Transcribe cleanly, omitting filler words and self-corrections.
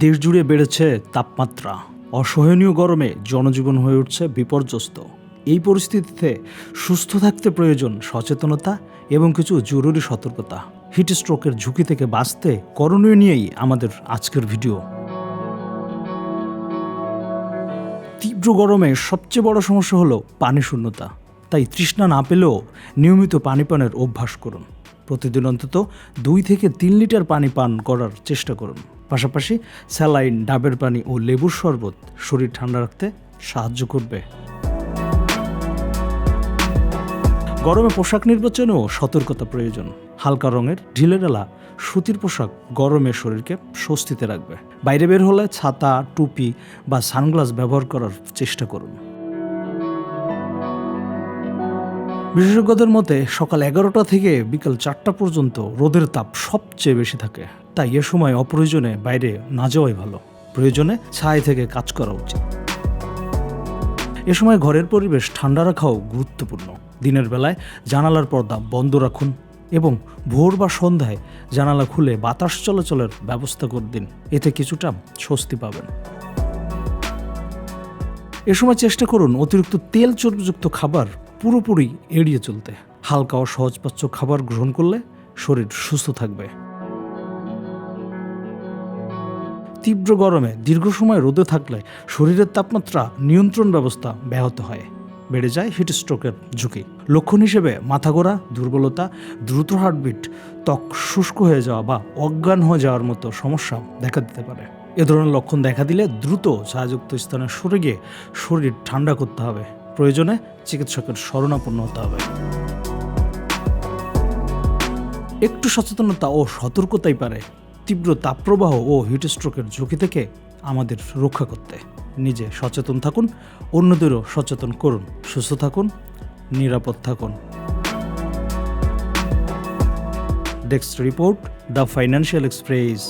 দেশ জুড়ে বেড়েছে তাপমাত্রা। অসহনীয় গরমে জনজীবন হয়ে উঠছে বিপর্যস্ত। এই পরিস্থিতিতে সুস্থ থাকতে প্রয়োজন সচেতনতা এবং কিছু জরুরি সতর্কতা। হিট স্ট্রোকের ঝুঁকি থেকে বাঁচতে করণীয় নিয়েই আমাদের আজকের ভিডিও। তীব্র গরমে সবচেয়ে বড় সমস্যা হলো পানি শূন্যতা। তাই তৃষ্ণা না পেলেও নিয়মিত পানি পানের অভ্যাস করুন। প্রতিদিন অন্তত 2 থেকে 3 লিটার পানি পান করার চেষ্টা করুন। পাশাপাশি স্যালাইন, ডাবের পানি ও লেবুর শরবত শরীর ঠান্ডা রাখতে সাহায্য করবে। গরমে পোশাক নির্বাচনেও সতর্কতা প্রয়োজন। হালকা রঙের ঢিলেঢালা সুতির পোশাক গরমে শরীরকে স্বস্তিতে রাখবে। বাইরে বের হলে ছাতা, টুপি বা সানগ্লাস ব্যবহার করার চেষ্টা করুন। বিশেষজ্ঞদের মতে সকাল 11টা থেকে বিকাল 4টা পর্যন্ত রোদের তাপ সবচেয়ে বেশি থাকে। তাই এ সময় অপ্রয়োজনে বাইরে না যাওয়াই ভালো। প্রয়োজনে ছায়া থেকে কাজ করা উচিত। এ সময় ঘরের পরিবেশ ঠান্ডা রাখাও গুরুত্বপূর্ণ। দিনের বেলায় জানালার পর্দা বন্ধ রাখুন এবং ভোর বা সন্ধ্যায় জানালা খুলে বাতাস চলাচলের ব্যবস্থা করে দিন। এতে কিছুটা স্বস্তি পাবেন। এ সময় চেষ্টা করুন অতিরিক্ত তেল চর্বিযুক্ত খাবার পুরোপুরি এড়িয়ে চলতে। হালকা ও সহজপাচ্য খাবার গ্রহণ করলে শরীর সুস্থ থাকবে। তীব্র গরমে দীর্ঘ সময় রোদে থাকলে শরীরের তাপমাত্রা নিয়ন্ত্রণ ব্যবস্থা ব্যাহত হয়। বেড়ে যায় হিট স্ট্রোকের ঝুঁকি। লক্ষণ হিসেবে মাথা ঘোরা, দুর্বলতা, দ্রুত হার্টবিট, ত্বক শুষ্ক হয়ে যাওয়া বা অজ্ঞান হয়ে যাওয়ার মতো সমস্যা দেখা দিতে পারে। এ ধরনের লক্ষণ দেখা দিলে দ্রুত ছায়াযুক্ত স্থানে সরে গিয়ে শরীর ঠান্ডা করতে হবে। প্রয়োজনে চিকিৎসকের শরণাপন্ন হতে হবে। একটু সচেতনতা ও সতর্কতাই পারে তীব্র তাপপ্রবাহ ও হিট স্ট্রোকের ঝুঁকি থেকে আমাদের রক্ষা করতে। নিজে সচেতন থাকুন, অন্যদেরও সচেতন করুন। সুস্থ থাকুন, নিরাপদ থাকুন। Desk report, the financial express.